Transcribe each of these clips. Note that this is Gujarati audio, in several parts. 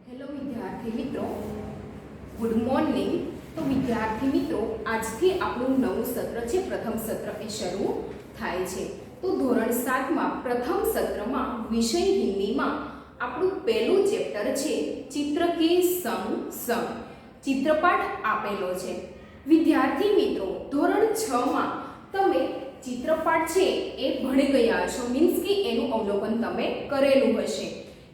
હેલો વિદ્યાર્થી મિત્રો, ગુડ મોર્નિંગ। તો વિદ્યાર્થી મિત્રો, આજથી આપણું નવું સત્ર છે, પ્રથમ સત્ર એ શરૂ થાય છે। તો ધોરણ 7માં પ્રથમ સત્રમાં વિષય હિન્દીમાં આપણું પહેલું ચેપ્ટર છે ચિત્ર કે સંગ સંગ। ચિત્રપાઠ આપેલો છે। વિદ્યાર્થી મિત્રો, ધોરણ 6માં તમે ચિત્રપાઠ છે એ ભણી ગયા હશો, મીન્સ કે એનું અવલોકન તમે કરેલું હશે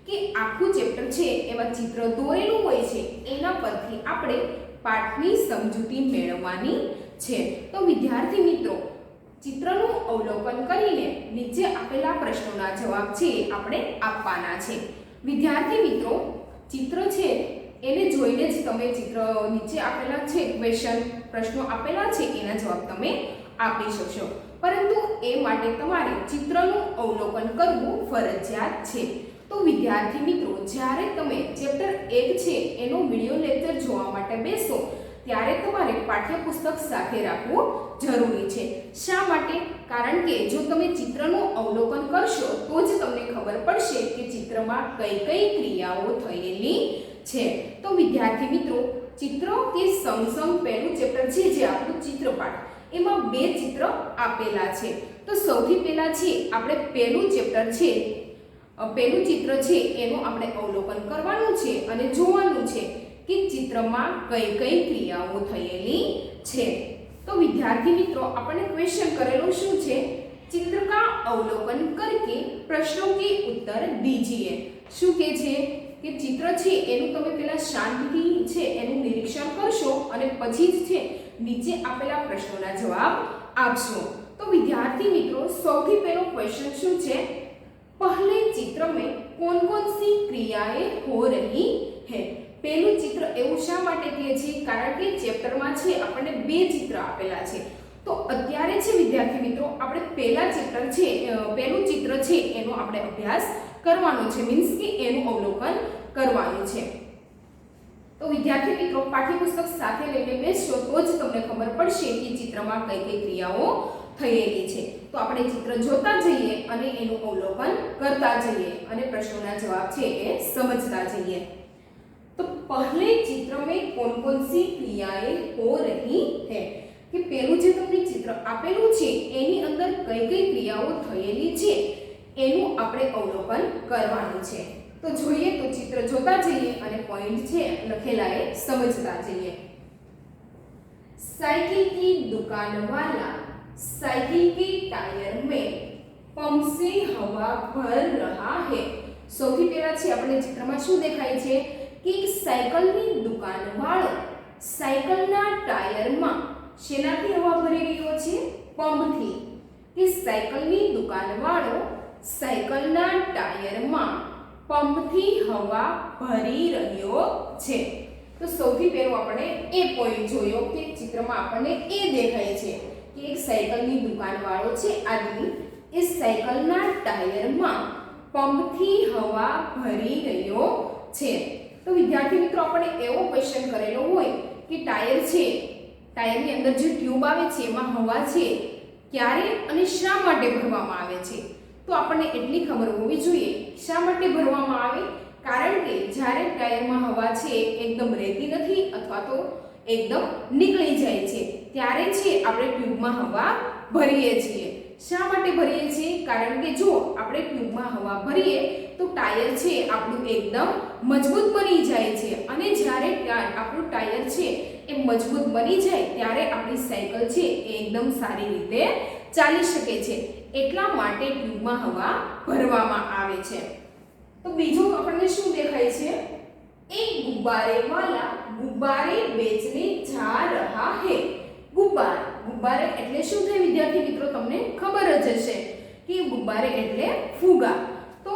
કે આખું ચેપ્ટર છે એમાં ચિત્ર દોરેલું હોય છે, એના પરથી આપણે પાઠની સમજૂતી મેળવવાની છે। તો વિદ્યાર્થી મિત્રો, ચિત્રનું અવલોકન કરીને નીચે આપેલા પ્રશ્નોના જવાબ છે આપણે આપવાના છે। વિદ્યાર્થી મિત્રો, ચિત્ર છે એને જોઈને જ તમે ચિત્ર નીચે આપેલા છે ક્વેશ્ચન પ્રશ્નો આપેલા છે એના જવાબ તમે આપી શકશો, પરંતુ એ માટે તમારે ચિત્રનું અવલોકન કરવું ફરજિયાત છે। તો વિદ્યાર્થી મિત્રો, જ્યારે તમે ચેપ્ટર 1 છે એનો વિડિયો લેક્ચર જોવા માટે બેસો ત્યારે તમારે પાઠ્યપુસ્તક સાથે રાખવું જરૂરી છે। શા માટે? કારણ કે જો તમે ચિત્રનું અવલોકન કરશો તો જ તમને ખબર પડશે કે ચિત્રમાં કઈ કઈ ક્રિયાઓ થયેલી છે। તો વિદ્યાર્થી મિત્રો, ચિત્ર કે સંગ પહેલું ચેપ્ટર છે જે આપણું ચિત્રપાઠ, એમાં બે ચિત્ર આપેલા છે। તો સૌથી પહેલા છે આપણે પહેલું ચેપ્ટર છે, પહેલું ચિત્ર છે એનું આપણે અવલોકન કરવાનું છે અને જોવાનું છે કે ચિત્રમાં કઈ કઈ ક્રિયાઓ થયેલી છે। તો વિદ્યાર્થી મિત્રો, આપણને ક્વેશ્ચન કરેલો શું છે? चित्र का अवलोकन करके प्रश्नों के उत्तर दीजिए। શું કે છે કે ચિત્ર છે એનું તમે પહેલા શાંતિથી છે એનું નિરીક્ષણ કરશો અને પછી જ છે નીચે આપેલા પ્રશ્નોના જવાબ આપશો। તો વિદ્યાર્થી મિત્રો, સૌથી પહેલો ક્વેશ્ચન શું છે? पहले चित्र में कौन कौन सी क्रियाएं हो रही है? પહેલું ચિત્ર એવું શા માટે કહે છે? કારણ કે ચેપ્ટરમાં છે આપણને બે ચિત્ર આપેલા છે। તો અત્યારે છે વિદ્યાર્થી મિત્રો, આપણે પહેલા ચેપ્ટર છે પહેલું ચિત્ર છે એનો આપણે અભ્યાસ કરવાનો છે, મીન્સ કે એનું અવલોકન કરવાનું છે। તો વિદ્યાર્થી મિત્રો, પાઠ્યપુસ્તક સાથે લઈને બેસશો તો જ તમને ખબર પડશે કે ચિત્રમાં કઈ કઈ ક્રિયાઓ થયેલી છે। તો આપણે ચિત્ર જોતા જઈએ અને એનું અવલોકન કરતા જઈએ અને પ્રશ્નોના જવાબ છે એ સમજતા જઈએ। तो पहले चित्र में कौन कौन सी क्रियाएं हो रही है कि પહેલું જે તમને ચિત્ર આપેલું છે એની અંદર કઈ કઈ ક્રિયાઓ થયેલી છે એનું આપણે અવલોકન કરવાનું છે। તો જોઈએ તો ચિત્ર જોતા જઈએ અને પોઈન્ટ છે લખેલા એ સમજતા જઈએ। साइकिल की दुकान वाला साइकिल के टायर में पंप से हवा भर रहा है। સૌથી પહેલા છે આપણે ચિત્રમાં શું દેખાય છે કે સાયકલની દુકાન વાળો સાયકલના ટાયરમાં શેનાથી હવા ભરી રહ્યો છે? પંપથી। કે સાયકલની દુકાન વાળો સાયકલના ટાયરમાં પંપથી હવા ભરી રહ્યો છે। તો સૌથી પહેલું આપણે એ પોઈન્ટ જોયો કે ચિત્રમાં આપણને એ દેખાય છે કે એક સાયકલની દુકાન વાળો છે આદમી, એ સાયકલના ટાયરમાં પંપથી હવા ભરી રહ્યો છે। તો વિદ્યાર્થી મિત્રો, આપણે એવો ક્વેશ્ચન કરેલો હોય કે ટાયર છે, ટાયરની અંદર જે ટ્યુબ આવે છે એમાં હવા છે, ક્યારે અને શા માટે ભરવામાં આવે છે? તો આપણને એટલી ખબર હોવી જોઈએ શા માટે ભરવામાં આવે। કારણ કે જ્યારે ટાયરમાં હવા છે એકદમ રહેતી નથી અથવા તો એકદમ નીકળી જાય છે ત્યારે છે આપણે ટ્યુબમાં હવા ભરીએ છીએ। શા માટે ભરીએ છીએ? કારણ કે જો આપણે ટ્યુબમાં હવા ભરીએ તો ટાયર છે આપણું એકદમ મજબૂત બની જાય છે અને જ્યારે આપણું ટાયર છે એ મજબૂત બની જાય ત્યારે આપણી સાયકલ છે એ એકદમ સારી રીતે ચાલી શકે છે, એટલા માટે ટ્યુબમાં હવા ભરવામાં આવે છે। તો બીજું આપણને શું દેખાય છે? એક ગુब्बारे वाला गुब्बारे बेचने जा रहा है। ગુબ્બારે, ગુબ્બારે એટલે શું થાય વિદ્યાર્થી મિત્રો? તમને ખબર જ હશે કે ગુબ્બારે એટલે ફુગા। તો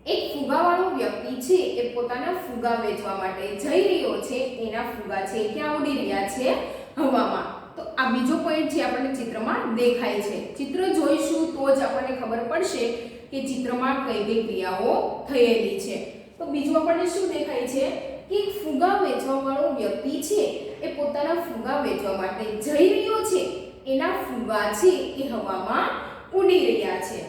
એક ફુગાવાળો વ્યક્તિ છે એ પોતાના ફુગા વેચવા માટે જઈ રહ્યો છે, એના ફુગા છે ક્યાં ઉડી રહ્યા છે? હવામાં। તો આ બીજો પોઈન્ટ છે આપણને ચિત્રમાં દેખાય છે। ચિત્ર જોઈશું તો જ આપણને ખબર પડશે કે ચિત્રમાં કઈ કઈ ક્રિયાઓ થયેલી છે। તો બીજું આપણને શું દેખાય છે કે ફુગા વેચવા વાળો વ્યક્તિ છે એ પોતાના ફુગા વેચવા માટે જઈ રહ્યો છે, એના ફુગા છે એ હવામાં ઉડી રહ્યા છે।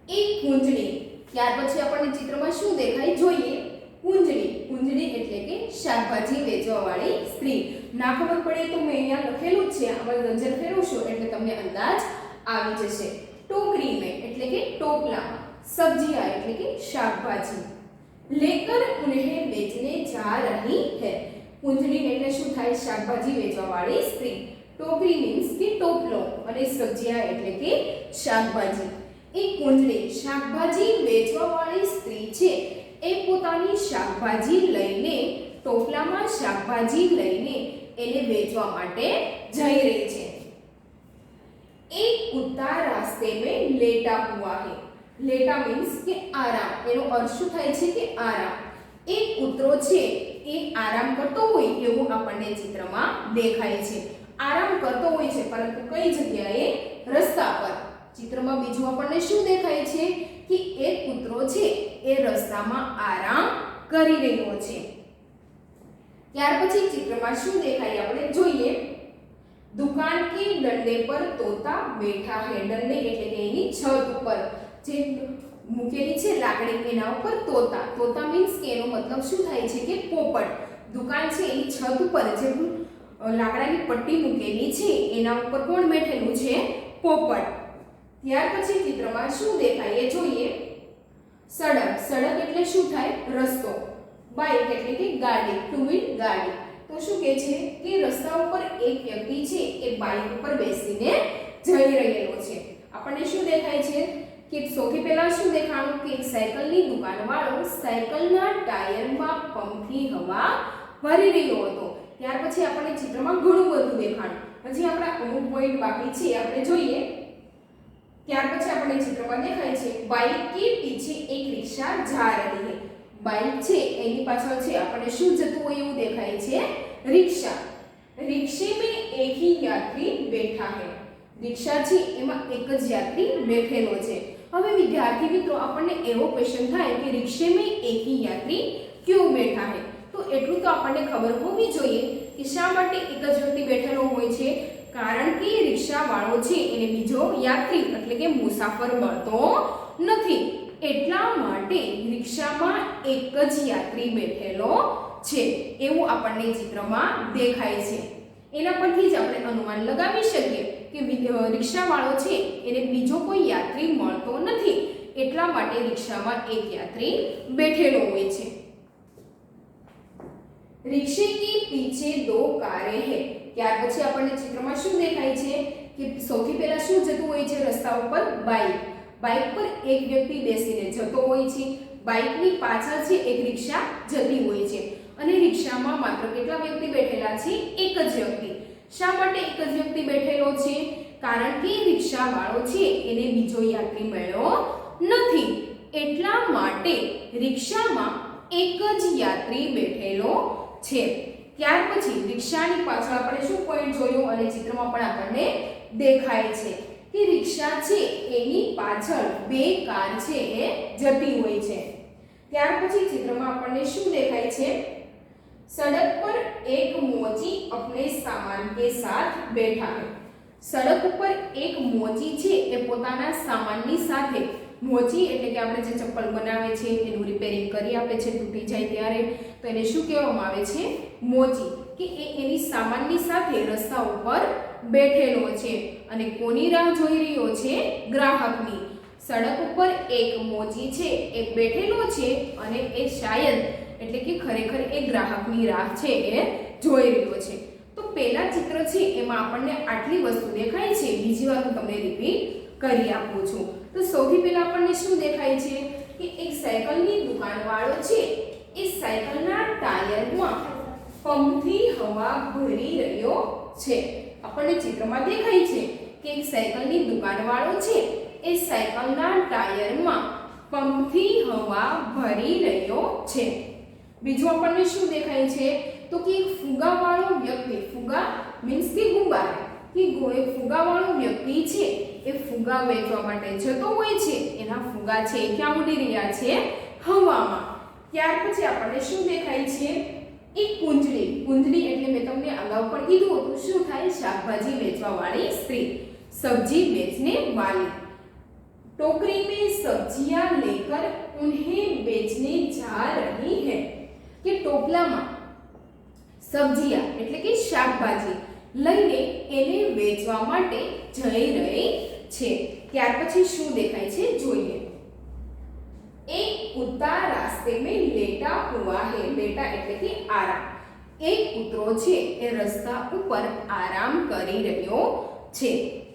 એક પૂંછડી ત્યાર પછી આપણને ચિત્રમાં શું દેખાય જોઈએ. કુંજળી. કુંજળી એટલે કે શાકભાજી વેચવાવાળી સ્ત્રી. ના ખબર પડે તો મેં અહીંયા લખેલું જ છે, આમાં નજર ફેરવશો એટલે તમને અંદાજ આવી જશે. टोकरी में એટલે કે ટોપલામાં. सब्जियां એટલે કે શાકભાજી. लेकर उन्हें बेचने जा रही है. कुंजड़ी એટલે શું થાય? શાકભાજી વેચવાવાળી સ્ત્રી. टोकरी मीन्स કે ટોપલો અને સબ્जियां એટલે કે શાકભાજી. એ કુંજળી શાકભાજી વેચવાવાળી સ્ત્રી છે. એ પોતાની શાકભાજી લઈને ટોપલામાં શાકભાજી લઈને એને વેચવા માટે જઈ રહી છે. एक कुत्ता रास्ते में लेटा हुआ है. लेटा मीन्स કે આરામ. એનો અર્થ શું થાય છે કે આરામ. એક કૂતરો છે એ આરામ કરતો હોય એવું આપણને ચિત્રમાં દેખાય છે. આરામ કરતો હોય છે પરંતુ કઈ જગ્યાએ? રસ્તા પર. ચિત્રમાં બીજું આપણને શું દેખાય છે કે એક કૂતરો છે એ રસ્તામાં આરામ કરી રહ્યો છે. ત્યાર પછી ચિત્રમાં શું દેખાય આપણે જોઈએ. दुकान के डंडे पर तोता बैठा है. डंडे એટલે કે એની છત ઉપર જે મૂકેલી છે લાકડી એના ઉપર તોતા. તોતા મીન્સ કે એનો મતલબ શું થાય છે કે પોપટ. દુકાન છે એની છત ઉપર જે લાકડાની પટ્ટી મૂકેલી છે એના ઉપર કોણ બેઠેલું છે? પોપટ. ત્યાર પછી ચિત્રમાં શું દેખાય એ જોઈએ. સડક. સડક એટલે શું થાય? રસ્તો. બાઇક એટલે કે ગાડી, ટુ વ્હીલ ગાડી. તો શું કહે છે કે રસ્તા ઉપર એક વ્યક્તિ છે એ બાઇક ઉપર બેસીને જઈ રહેલો છે. આપણને શું દેખાય છે કે સૌથી પહેલા શું દેખાણું કે એક સાયકલની દુકાનવાળો સાયકલના ટાયરમાં પંપથી હવા ભરી રહ્યો હતો. ત્યાર પછી આપણને ચિત્રમાં ઘણું બધું દેખાણું. હજી આપણા અમુક પોઈન્ટ બાકી છે આપણે જોઈએ. ત્યાર પછી આપણને ચિત્રમાં દેખાય છે બાઇક કે પીછે એક રિક્ષા જા રહી है. બાઇક છે એની પાછળ છે આપણને શું જતું હોય એવું દેખાય છે? રિક્ષા. रिक्शे में एक ही यात्री बैठा है. રિક્ષા છે એમાં એક જ યાત્રી બેઠેલો છે. હવે વિદ્યાર્થી મિત્રો આપણને એવો ક્વેશ્ચન થાય કે रिक्शे में एक ही यात्री क्यों बैठा है. તો એટલું તો આપણને ખબર હોવી જોઈએ કે શા માટે એક જ વ્યક્તિ બેઠેલો હોય છે. કારણ કે રિક્ષાવાળો છે એને બીજો યાત્રી એટલે કે મુસાફર મળતો નથી. એટલા માટે રિક્ષામાં એક જ યાત્રી બેઠેલો છે એવું આપણને ચિત્રમાં દેખાય છે. એના પરથી જ આપણે અનુમાન લગાવી શકીએ કે રિક્ષાવાળો છે એને બીજો કોઈ યાત્રી મળતો નથી. એટલા માટે રિક્ષામાં એક યાત્રી બેઠેલો હોય છે. रिक्शे के पीछे दो कारें हैं. ત્યાર પછી આપણને ચિત્રમાં શું દેખાય છે કે સૌથી પહેલા શું જતું હોય છે રસ્તા ઉપર? બાઇક. બાઇક પર એક વ્યક્તિ બેસીને જતો હોય છે. બાઇકની પાછળ છે એક રિક્ષા જતી હોય છે અને રિક્ષામાં માત્ર કેટલા વ્યક્તિ બેઠેલા છે? એક જ વ્યક્તિ. શા માટે એક જ વ્યક્તિ બેઠેલો છે? કારણ કે રિક્ષાવાળો છે એને બીજો યાત્રી મળ્યો નથી. એટલા માટે રિક્ષામાં એક જ યાત્રી બેઠેલો છે. ત્યાર પછી રિક્ષાની પાછળ આપણે શું પોઈન્ટ જોયો અને ચિત્રમાં પણ આપણને દેખાય છે કે રિક્ષા છે એની પાછળ બે કાર છે એ જતી હોય છે. ત્યાર પછી ચિત્રમાં આપણને શું દેખાય છે? सड़क पर एक मोची अपने सामान के साथ बैठा है. सड़क पर एक मोची છે એ પોતાના સામાનની સાથે. મોચી એટલે કે આપણે જે ચપ્પલ બનાવે છે એનું રિપેરિંગ કરી આપે છે તૂટી જાય ત્યારે, તો એને શું કહેવામાં આવે છે? મોચી. કે એ એની સામાનની સાથે રસ્તા ઉપર બેઠેલો છે અને કોની રાહ જોઈ રહ્યો છે? ગ્રાહકની. સડક ઉપર એક મોચી છે એ બેઠેલો છે અને એ શાયદ એટલે કે ખરેખર એ ગ્રાહકની રાહ છે એ જોઈ રહ્યો છે. તો પહેલા ચિત્ર છે એમાં આપણને આટલી વસ્તુ દેખાય છે. બીજી વાર હું તમને રિપીટ કરી આપું છું. તો સૌથી પહેલા આપણને શું દેખાય છે કે એક સાયકલની દુકાનવાળો છે એ સાયકલના ટાયરમાં પંપથી હવા ભરી રહ્યો છે. આપણને ચિત્રમાં દેખાય છે કે એક સાયકલની દુકાનવાળો છે એ સાયકલના ટાયરમાં પંપથી હવા ભરી રહ્યો છે. બીજું આપણને શું દેખાય છે તો કે એક ફુગાવાળો વ્યક્તિ, ફુગા મીન્સ કે ગુબ્બારા, કે ફુગાવાળો વ્યક્તિ છે એ ફુગા વેચવા માટે જતો હોય છે. એના ફુગા છે ક્યાં ઉડી રહ્યા છે? હવામાં. ત્યાર પછી આપણને શું દેખાય છે? એક કુંજળી. કુંજળી એટલે મેં તમને અગાઉ પણ કીધું હતું શું થાય? શાકભાજી વેચવા વાળી સ્ત્રી. સબ્જી બેચને વાલી. टोकरी में सब्जियां लेकर उन्हें बेचने जा रही है કે ટોપલામાં સબ્જીયા એટલે કે શાકભાજી લઈને એને વેચવા માટે જઈ રહી છે। ત્યાર પછી શું દેખાય છે જોઈએ। એક કૂતા રાસ્તે में लेटा हुआ है। लेटा એટલે કે આરામ। એક કૂતરો છે એ રસ્તા ઉપર આરામ કરી રહ્યો છે।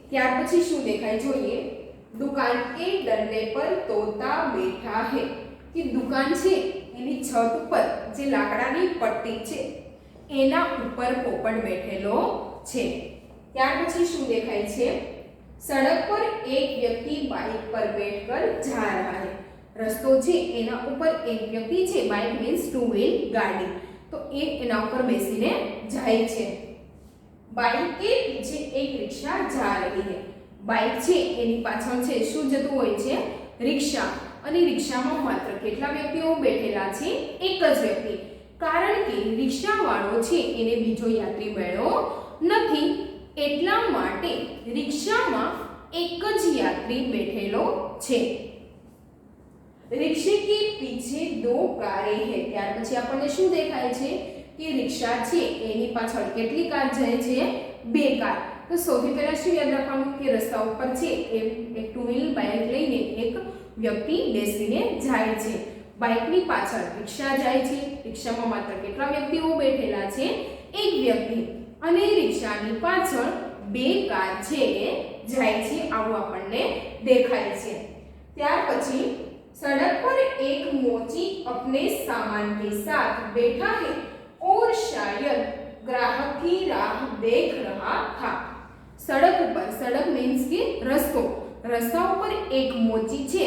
ત્યાર પછી શું દેખાય જોઈએ। दुकान के डंडे पर तोता बैठा है कि दुकान छे एनी छत पर जे लाकडानी पट्टी छे एना ऊपर पोपट बैठेलो छे। त्यार पछी शुं देखाय छे। सड़क पर एक व्यक्ति बाइक पर बैठकर जा रहा है। रस्तो छे एना ऊपर एक व्यक्ति छे, बाइक मीन्स टू व्हील गाड़ी, तो ए एना ऊपर बेसीने जाय छे। बाइक के पीछे एक रिक्शा जा रही है। बाइक छे एनी पाछळ छे शुं जतुं होय छे रिक्शा, અને રિક્ષામાં માત્ર કેટલા વ્યક્તિઓ બેઠેલા છે? એક જ વ્યક્તિ, કારણ કે રિક્ષાવાળો છે એને બીજો યાત્રી મળ્યો નથી, એટલા માટે રિક્ષામાં એક જ યાત્રી બેઠેલો છે। रिक्शे के पीछे दो कारें है। त्यार પછી આપણને શું દેખાય છે કે રિક્ષા છે એની પાછળ કેટલી કાર જાય છે? બે કાર। तो સૌથી પહેલા શું યાદ રાખવાનું કે રસ્તા ઉપર છે એક ટુ વ્હીલ બાઇક લઈને એક વ્યક્તિ બેસીને જાય છે। બાઇકની પાછળ રિક્ષા જાય છે। રિક્ષામાં માત્ર કેટલા વ્યક્તિઓ બેઠેલા છે? એક વ્યક્તિ, અને રિક્ષાની પાછળ બે કાર છે જાય છે, આવું આપણને દેખાય છે। ત્યાર પછી सड़क पर एक मोची अपने सामान के साथ बैठा है और शायद ग्राहक की राह देख रहा था। सड़क ऊपर, सड़क मीन्स के रस्तो, रस्ता ऊपर एक मोची छे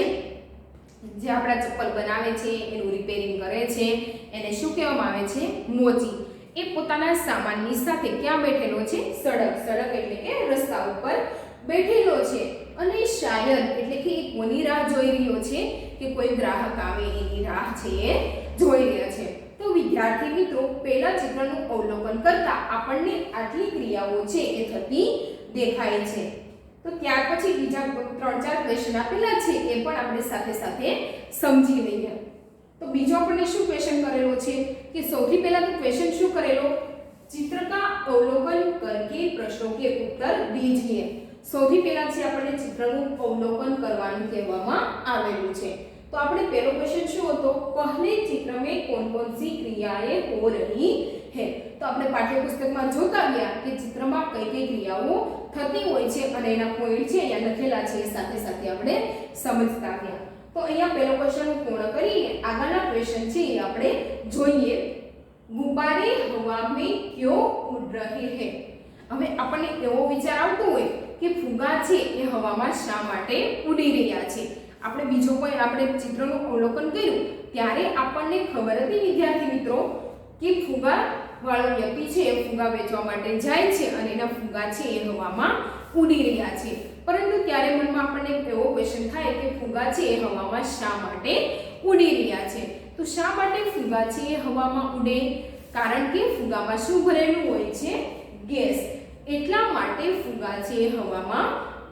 जे आपड़ा चप्पल बनावे छे, एनु रिपेरिंग करे छे, एने शुं कहेवामां आवे छे? मोची। ए पोताना सामाननी साथे क्यां बेठेलो छे? सड़क, सड़क एटले के रस्ता ऊपर बेठेलो छे, અને શાયદ એટલે કે કોની રાહ જોઈ રહ્યો છે? કે કોઈ ગ્રાહક આવે એની રાહ છે એ જોઈ રહ્યા છે। તો વિદ્યાર્થી મિત્રો, પહેલા ચિત્રનું અવલોકન કરતા આપણને આટલી ક્રિયાઓ છે એ થતી દેખાય છે। તો ત્યાર પછી બીજા 3-4 ક્વેશ્ચન આપેલા છે એ પણ આપણે સાથે સાથે સમજી લઈએ। તો બીજો આપણને શું ક્વેશ્ચન કરેલો છે કે સૌથી પહેલા તો ક્વેશ્ચન શું કરેલો? चित्र का अवलोकन करके प्रश्नों के उत्तर दीजिए। સૌથી પહેલા છે આપણે ચિત્રનું અવલોકન કરવાનું કહેવામાં આવેલું છે। तो આપણે પહેલો ક્વેશ્ચન શું હતો? पहले चित्र में कौन-कौन सी क्रियाएं हो रही है। तो આપણે પાઠ્યપુસ્તકમાં જોતા ગયા કે ચિત્રમાં કઈ ક્રિયાઓ થતી હોય છે અને એના પોઈન્ટ છે અહીંયા લખેલા છે, સાથે સાથે આપણે સમજતા ગયા। તો અહીંયા પહેલો ક્વેશ્ચન પૂર્ણ કરીએ। આગળના ક્વેશ્ચન છે એ આપણે જોઈએ। गुब्बारे हवा में क्यों उड़ रहे हैं। હવે આપણને એવો વિચાર આવતો હોય કે ફુગા છે એ હવામાં શા માટે ઉડી રહ્યા છે। આપણે બીજો કોઈ આપણે ચિત્રનું અવલોકન કર્યું ત્યારે આપણને ખબર હતી વિદ્યાર્થી મિત્રો કે ફુગા વાળો વ્યક્તિ છે એ ફુગા વેચવા માટે જાય છે અને એના ફુગા છે એ હવામાં ઉડી રહ્યા છે, પરંતુ ત્યારે મનમાં આપણને એવો ક્વેશ્ચન થાય કે ફુગા છે એ હવામાં શા માટે ઉડી રહ્યા છે। તો શા માટે ફુગા છે એ હવામાં ઉડે? કારણ કે ફુગામાં શું ભરેલું હોય છે? ગેસ, એટલા માટે ફુગા છે એ હવામાં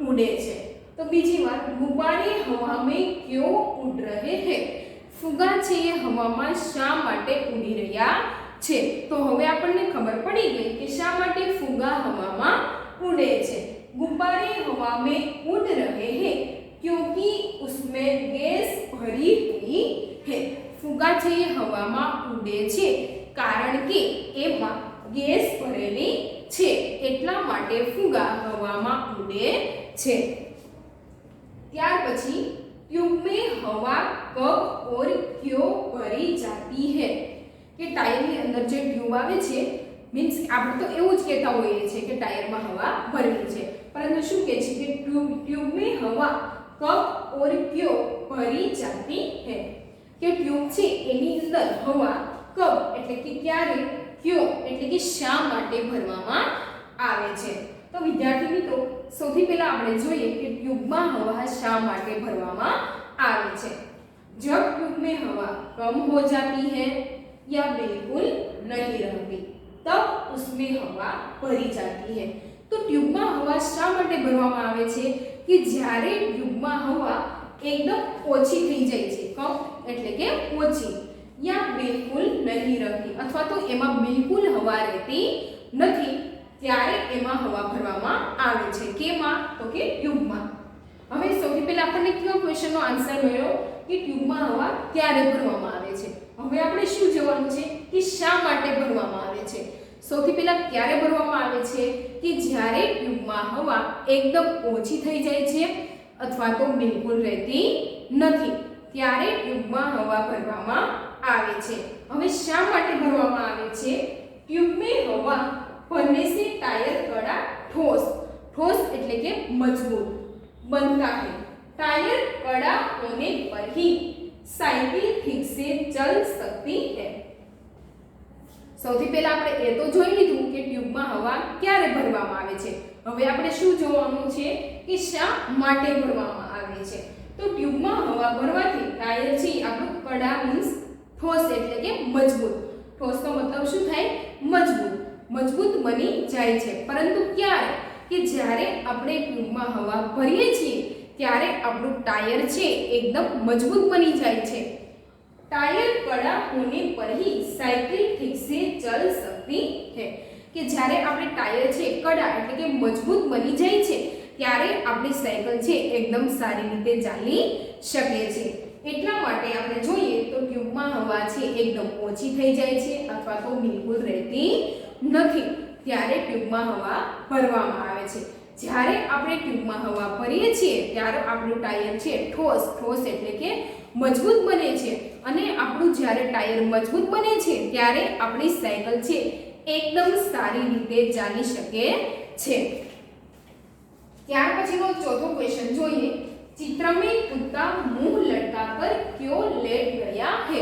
ઉડે છે। તો બીજી વાત, ગુब्बारे हवा में क्यों उड़ रहे हैं। ફુગા છે એ હવામાં શા માટે ઉડી રહ્યા છે? તો હવે આપણને ખબર પડી ગઈ કે શા માટે ફુગા હવામાં ઉડે છે। गुब्बारे हवा में उड़ रहे हैं क्योंकि उसमें गैस भरी हुई है। फुगा છે એ હવામાં ઉડે છે કારણ કે એમાં ગેસ ભરેલી છે, એટલા માટે ફુગા હવામાં ઉડે છે। ત્યાર પછી ट्यूब में हवा कब और क्यों भरी जाती है। કે ટાયરની અંદર જે ટ્યુબ આવે છે, મીન્સ આપણે તો એવું જ કહેતા હોઈએ છીએ કે ટાયરમાં હવા ભરેલી છે, પરંતુ શું કહે છે કે ट्यूब में हवा कब और क्यों भरी जाती है। કે ટ્યુબ છે એની અંદર હવા કબ એટલે કે ક્યારે, ક્યો એટલે કે શા માટે ભરવામાં આવે છે। તો વિદ્યાર્થી મિત્રો, સૌથી પહેલા આપણે જોઈએ કે ટ્યુબમાં હવા શા માટે ભરવામાં આવે છે। जब ट्यूब में हवा कम हो जाती है या बिल्कुल नहीं रहती तब उसमें हवा भरी जाती है। तो ट्यूबમાં હવા શા માટે ભરવામાં આવે છે? કે જ્યારે ટ્યુબમાં હવા એકદમ ઓછી થઈ જાય છે, કમ એટલે કે ઓછી, યા બિલકુલ નહીં રહેતી અથવા તો એમાં બિલકુલ હવા રહેતી નથી, ત્યારે એમાં હવા ભરવામાં આવે છે. કેમાં? તો કે ટ્યુબમાં. હવે સૌથી પહેલા આપણને કયો ક્વેશ્ચનનો આન્સર મળ્યો કે ટ્યુબમાં હવા ક્યારે ભરવામાં આવે છે. હવે આપણે શું જોવાનું છે કે શા માટે ભરવામાં આવે છે. સૌથી પહેલા ક્યારે ભરવામાં આવે છે કે જ્યારે ટ્યુબમાં હવા એકદમ ઓછી થઈ જાય છે અથવા તો બિલકુલ રહેતી નથી, ત્યારે ટ્યુબમાં હવા ભરવામાં આવે છે. હવે શા માટે ભરવામાં આવે છે? ट्यूब में हवा भरने से टायर कड़ा ठोस, ठोस એટલે કે મજબૂત बनता है. टायर कड़ा होने पर ही साइकिल ठीक से चल सकती है. સૌથી પહેલા આપણે એ તો જોઈ લીધું કે ટ્યુબમાં હવા ક્યારે ભરવામાં આવે છે. હવે આપણે શું જોવાનું છે કે શા માટે ભરવામાં આવે છે. તો ટ્યુબમાં હવા ભરવાથી ટાયર છે આપણું કડા મીન્સ ઠોસ એટલે કે મજબૂત. ઠોસનો મતલબ શું થાય? મજબૂત. મજબૂત બની જાય છે. પરંતુ ક્યારે? કે જ્યારે આપણે ટ્યુબમાં હવા ભરીએ છીએ ત્યારે આપણું ટાયર છે એકદમ મજબૂત બની જાય છે. टायर कड़ा होने पर ही साइकिल ठीक से चल सकती है. કે જ્યારે આપણે ટાયર છે કડા એટલે કે મજબૂત બની જાય છે ત્યારે આપણી સાયકલ છે એકદમ સારી રીતે ચાલી શકે છે. એટલા માટે આપણે જોઈએ તો ટ્યુબમાં હવા છે એકદમ ઓછી થઈ જાય છે અથવા તો બિલકુલ રહેતી નથી, ત્યારે ટ્યુબમાં હવા ભરવામાં આવે છે. જ્યારે આપણે ટ્યુબમાં હવા ભરીએ છીએ ત્યારે આપણું ટાયર છે ઠોસ, ઠોસ એટલે કે મજબૂત બને છે અને આપણું જ્યારે ટાયર મજબૂત બને છે ત્યારે આપણી સાયકલ છે એકદમ સારી રીતે ચાલી શકે છે. ત્યાર પછીનો ચોથો ક્વેશ્ચન જોઈએ. चित्र में कुत्ता मुंह लटकाकर क्यों लेट गया है.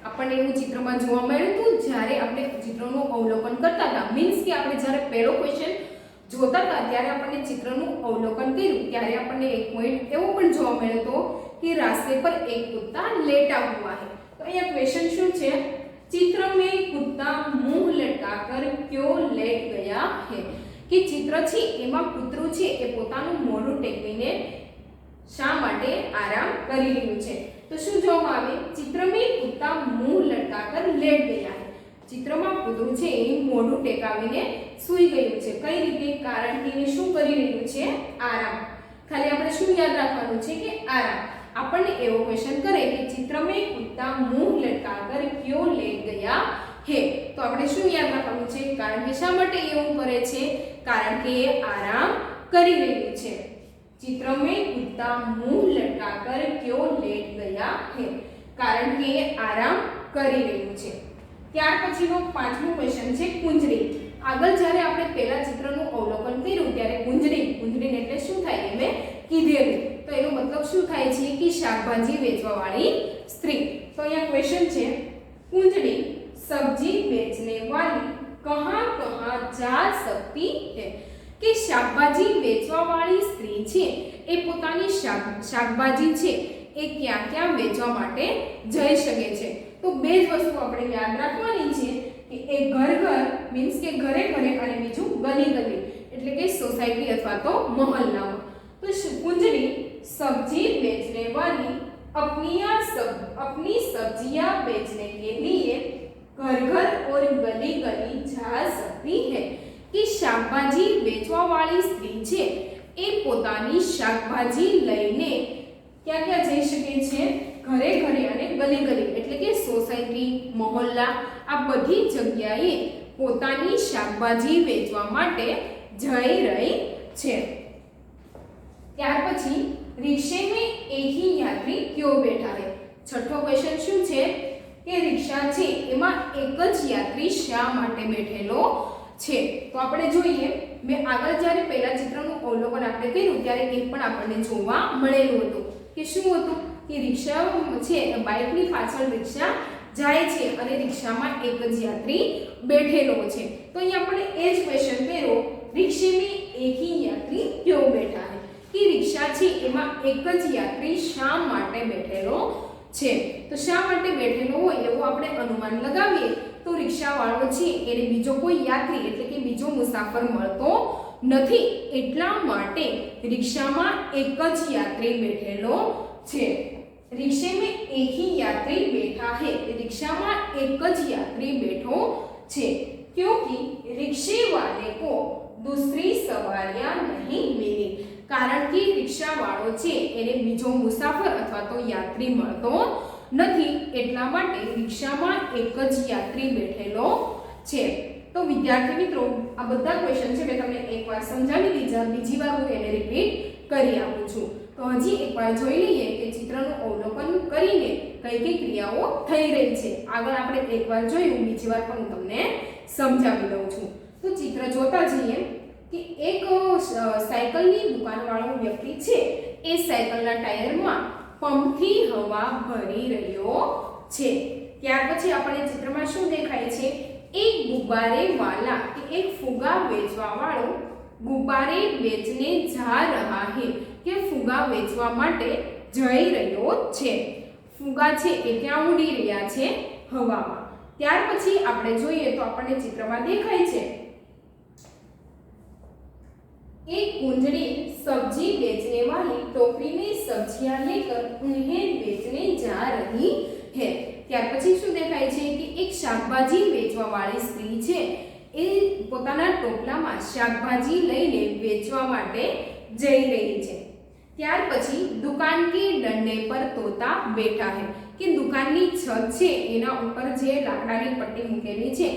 આપણને એવું ચિત્રમાં જોવા મળ્યું હતું જ્યારે આપણે ચિત્રનું અવલોકન કરતા હતા, મીન્સ કે આપણે જ્યારે પહેલો ક્વેશ્ચન જોતા હતા ત્યારે આપણને ચિત્રનું અવલોકન કર્યું ત્યારે આપણને એક પોઈન્ટ એવો પણ જોવા મળ્યો હતો कि रास्ते पर एक कुत्ता लेटा हुआ है. तो અહીંયા क्वेश्चन શું છે? चित्र में कुत्ता मुंह लटकाकर क्यों लेट गया है. કે ચિત્ર છે એમાં કૂતરું છે એ પોતાનું મોઢું ટેકવીને શા માટે આરામ કરી રહ્યું છે. તો શું જોવામાં આવે? चित्र में कुत्ता मुंह लटकाकर लेट गया है. ચિત્રમાં કૂતરું છે એ મોઢું ટેકાવીને સૂઈ ગયું છે. કઈ રીતે? કારણ કે એ શું કરી રહ્યું છે? આરામ. ખાલી આપણે શું યાદ રાખવાનું છે કે આરામ. આપણને એવો ક્વેશ્ચન કરે કે चित्र में कुत्ता मुंह लटकाकर क्यों लेट गया है, તો આપણે શું યાદ રાખવાનું છે? કારણ કે શા માટે એવું કરે છે? કારણ કે એ આરામ કરી રહ્યું છે. चित्र में कुत्ता मुंह लटकाकर क्यों लेट गया है, કારણ કે એ આરામ કરી રહ્યું છે. ત્યાર પછીનો પાંચમો ક્વેશ્ચન છે કુંજરી. આગળ જ્યારે આપણે પહેલા ચિત્રનું અવલોકન કર્યું ત્યારે કુંજરી, કુંજરી એટલે શું થાય એ મેં કીધેલું. તો એનો મતલબ શું થાય છે કે શાકભાજી વેચવાવાળી સ્ત્રી. તો અહીંયા ક્વેશ્ચન છે કુંજરી સબ્જી बेचने वाली कहां कहां जा सकती है. કે શાકભાજી વેચવાવાળી સ્ત્રી છે એ પોતાની શાકભાજી છે એ ક્યાં ક્યાં વેચવા માટે જઈ શકે છે. તો બે જ વસ્તુ આપણે યાદ રાખવાની છે કે એક ઘર ઘર મીન્સ કે ઘરે ઘરે અને બીજું ગલી ગલી એટલે કે સોસાયટી અથવા તો મહોલ્લામાં. તો कुंजरी सब्जी बेचने वाली अपनी सब्जियां बेचने के लिए घर घर और गली गली जा सकती है. कि શાકભાજી વેચવાવાળી સ્ત્રી છે એ પોતાની શાકભાજી લઈને ક્યાં ક્યાં જઈ શકે છે? ઘરે ઘરે અને ગલી ગલી એટલે કે સોસાયટી, મહોલ્લા આ બધી જગ્યાએ પોતાની શાકભાજી વેચવા માટે જઈ રહી છે. ત્યાર પછી रिक्शे में एक ही यात्री क्यों बैठा है. છઠ્ઠો ક્વેશ્ચન શું છે કે રિક્ષા છે એમાં એક જ યાત્રી શા માટે બેઠેલો છે. તો આપણે જોઈએ, મેં આગળ જ્યારે પહેલા ચિત્રનું અવલોકન આપણે કર્યું ત્યારે એ પણ આપણને જોવા મળેલું હતું કે શું હતું કે રિક્ષા છે બાઇકની પાછળ રિક્ષા જાય છે અને રિક્ષામાં એક જ યાત્રી બેઠેલો છે. તો અહીંયા આપણે એ જ ક્વેશ્ચન કર્યો रिक्शे में एक ही यात्री क्यों बैठा है. कि रिक्शा છે એમાં એક જ યાત્રી શા માટે બેઠેલો છે. તો શા માટે બેઠેલો હોય એવું આપણે અનુમાન લગાવીએ તો રિક્ષાવાળો છે એને બીજો કોઈ યાત્રી એટલે કે બીજો મુસાફર મળતો નથી એટલા માટે રિક્ષામાં એક જ યાત્રી બેઠેલો છે। रिक्शे में एक ही यात्री बैठा है। रिक्शा में एक ज यात्री बैठो छे क्योंकि रिक्शे वाले को दूसरी सवारियां नहीं मिली। कारण कि रिक्शा वाळो छे एने बीजो मुसाफर अथवा तो यात्री मळतो नथी એટલા માટે રિક્ષામાં એક જ यात्री બેઠેલો છે। तो विद्यार्थी मित्रों आ બધા क्वेश्चन છે મેં તમને એકવાર સમજાવી દીધા, બીજી વાર હું એને રિપીટ કરી આપું છું। तो हजी एक बार જોઈ લઈએ કે ચિત્રનું અવલોકન કરીને કઈ કઈ ક્રિયાઓ થઈ રહી છે। આગળ આપણે એકવાર જોયું, બીજી વાર પણ હું તમને સમજાવી દઉં છું। તો ચિત્ર જોતા જઈએ કે એક સાયકલની દુકાનવાળો વ્યક્તિ છે એ સાયકલના ટાયરમાં પંપથી હવા ભરી રહ્યો છે। ત્યાર પછી આપણે ચિત્રમાં શું દેખાય છે? એક ગુબ્બારે વાલા કે એક ફુગા વેચવા વાળો गुब्बारे बेचने जा रहा है के फुगा वेचवा माटे जई रह्यो छे। फुगा छे ए क्यां उडी रह्या छे? हवामां। त्यार पछी आपणे जोईए तो आपणे चित्रमां देखाय छे एक कुंजड़ी सब्जी बेचने वाली टोकरी में सब्जियां लेकर उन्हें बेचने जा रही है। त्यार पछी शुं देखाय छे कि एक शाकभाजी वेचवा वाली स्त्री छे ए पोताना टोपलामां शाकभाजी लईने वेचवा माटे जई रही छे। त्यार पछी दुकान के डंडे पर तोता बैठा है कि दुकाननी छत छे एना उपर जे लाकडानी पट्टी मूकेली छे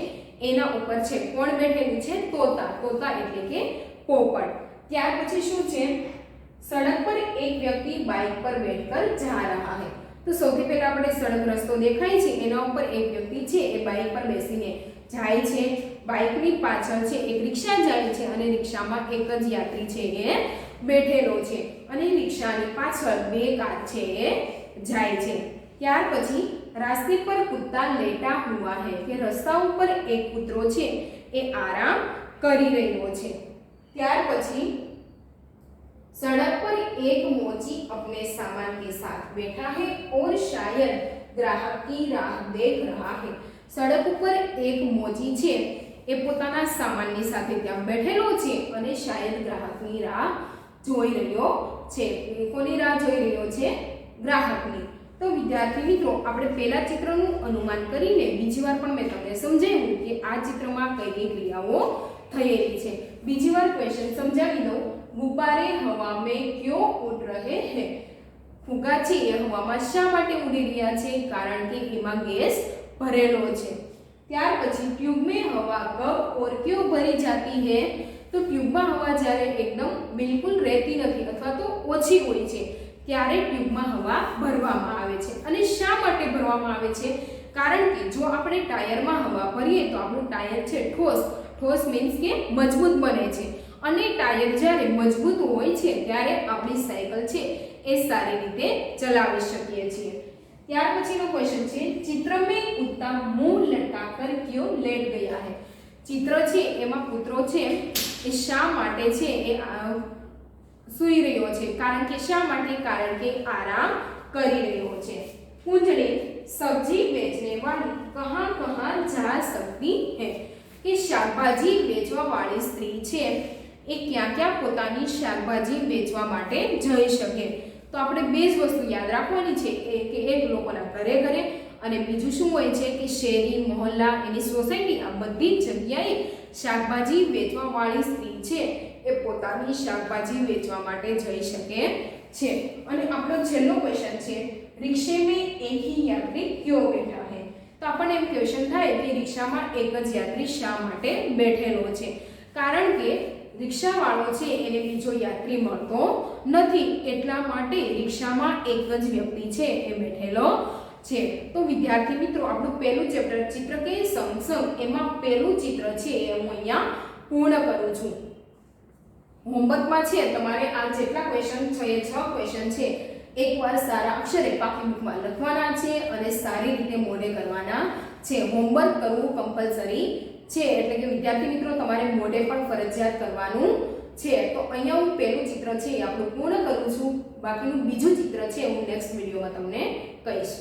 एना उपर छे कोण बैठेલું છે? तोता। तोता એટલે કે પોપટ। ત્યાર પછી શું છે? सड़क पर एक व्यक्ति बाइक पर बैठकर जा रहा है। तो સૌથી પહેલા આપણે સડક રસ્તો દેખાય છે એના ઉપર એક વ્યક્તિ છે એ બાઇક પર બેસીને જાય છે। બાઇકની પાછળ છે એક રિક્ષા જાય છે અને રિક્ષામાં એક જ યાત્રી છે એ બેઠેલો છે અને રિક્ષાની પાછળ બે કાર છે એ જાય છે। ત્યાર પછી रास्ते पर कुत्ता लेटा हुआ है કે રસ્તા ઉપર એક કૂતરો છે એ આરામ કરી રહ્યો છે। ત્યાર પછી सड़क पर एक मोची अपने सामान के साथ बैठा है और शायद ग्राहक की राह देख रहा है। सड़क पर एक मोची छे ए पोताना सामाननी साथे त्यां बैठेलो छे अने शायद ग्राहकनी राह जोई रह्यो छे। कोनी राह जोई रह्यो छे? ग्राहकनी। तो विद्यार्थी मित्रों આપણે પહેલા ચિત્રનું અનુમાન કરીને બીજી વાર પણ મેં તમને સમજાવ્યું કે આ ચિત્રમાં કઈ કઈ ક્રિયાઓ થયેલી છે। બીજી વાર ક્વેશ્ચન સમજાવી દઉં। गुब्बारे हवा में क्यों उड़ रहे हैं? फुगा छे ए हवामां शा माटे उड़ी रह्या छे? कारण के एमां गैस भरेलो छे। त्यार पछी ट्यूब में हवा कब और क्यों भरी जाती है? तो ट्यूब में हवा ज्यारे एकदम बिल्कुल रहती नहीं अथवा तो ओછી હોય છે ત્યારે ટ્યુબમાં હવા ભરવામાં આવે છે। અને શા માટે ભરવામાં આવે છે? કારણ કે જો આપણે ટાયરમાં હવા ભરીએ તો આપણું ટાયર છે ઠોસ। ઠોસ મીન્સ કે મજબૂત બને છે અને ટાયર જ્યારે મજબૂત હોય છે ત્યારે આપણી સાયકલ છે એ સારી રીતે ચલાવી શકીએ છીએ। ત્યાર પછીનો ક્વેશ્ચન છે चित्र में कुत्ता मुंह लटकाकर क्यों लेट गया है? चित्र છે એમાં કૂતરો છે એ શા માટે છે એ સૂઈ રહ્યો છે? કારણ કે શા માટે? કારણ કે આરામ કરી રહ્યો છે। कुंजड़ी सब्जी बेचने वाली कहां कहां जा सकती है? कि शाकभाजी वेचवा वाली स्त्री छे એ ક્યાં ક્યાં પોતાની શાકભાજી વેચવા માટે જઈ શકે? તો આપણે બે જ વસ્તુ યાદ રાખવાની છે કે એક લોકોના ઘરે ઘરે અને બીજું શું હોય છે કે શેરી મહોલ્લા એની સોસાયટી આ બધી જગ્યાએ શાકભાજી વેચવા વાળી સ્ત્રી છે એ પોતાની શાકભાજી વેચવા માટે જઈ શકે છે। અને આપણો છેલ્લો ક્વેશ્ચન છે रिक्शे में एक ही यात्री क्यों बैठा है? तो આપણને એમ ક્વેશ્ચન થાય કે રિક્ષામાં એક જ યાત્રી શા માટે બેઠેલો છે? કારણ કે रिक्शा वाळो छे एने बीजो यात्री मळतो नथी એટલા માટે રિક્ષામાં એક જ વ્યક્તિ છે એ બેઠેલો છે। તો વિદ્યાર્થી મિત્રો આપણું પહેલું ચેપ્ટર ચિત્ર કે સંગ એમાં પહેલું ચિત્ર છે એ હું અહીંયા પૂર્ણ કરું છું। હોમવર્કમાં છે તમારે આ જેટલા ક્વેશ્ચન છે એ 6 ક્વેશ્ચન છે એકવાર સારા અક્ષરે પાકી બુકમાં લખવાના છે અને સારી રીતે મોઢે કરવાના છે। હોમવર્ક કરવું કમ્પલસરી છે એટલે કે વિદ્યાર્થી મિત્રો તમારે મોઢે પણ ફરજિયાત કરવાનું છે। તો અહીંયા હું પહેલું ચિત્ર છે એ આપણું પૂર્ણ કરું છું, બાકીનું બીજું ચિત્ર છે હું નેક્સ્ટ વિડિયોમાં તમને કહીશ।